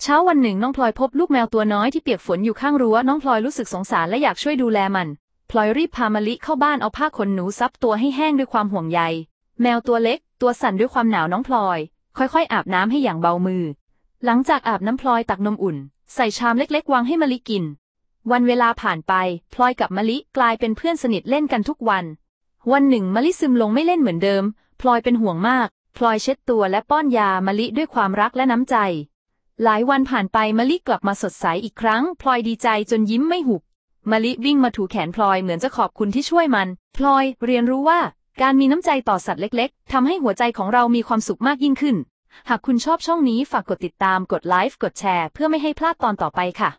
เช้าวันหนึ่งน้องพลอยพบลูกแมวตัวน้อยที่เปียกฝนอยู่ข้างรั้วน้องพลอยรู้สึกสงสารและอยากช่วยดูแลมันพลอยรีบพามะลิเข้าบ้านเอาผ้าขนหนูซับตัวให้แห้งด้วยความห่วงใยแมวตัวเล็กตัวสั่นด้วยความหนาวน้องพลอยค่อยๆอาบน้ำให้อย่างเบามือหลังจากอาบน้ำพลอยตักนมอุ่นใส่ชามเล็กๆวางให้มะลิกินวันเวลาผ่านไปพลอยกับมะลิกลายเป็นเพื่อนสนิทเล่นกันทุกวันวันหนึ่งมะลิซึมลงไม่เล่นเหมือนเดิมพลอยเป็นห่วงมากพลอยเช็ดตัวและป้อนยามะลิด้วยความรักและน้ำใจหลายวันผ่านไปมะลิกลับมาสดใสอีกครั้งพลอยดีใจจนยิ้มไม่หุบมะลิวิ่งมาถูแขนพลอยเหมือนจะขอบคุณที่ช่วยมันพลอยเรียนรู้ว่าการมีน้ำใจต่อสัตว์เล็กๆทำให้หัวใจของเรามีความสุขมากยิ่งขึ้นหากคุณชอบช่องนี้ฝากกดติดตามกดไลค์กดแชร์เพื่อไม่ให้พลาดตอนต่อไปค่ะ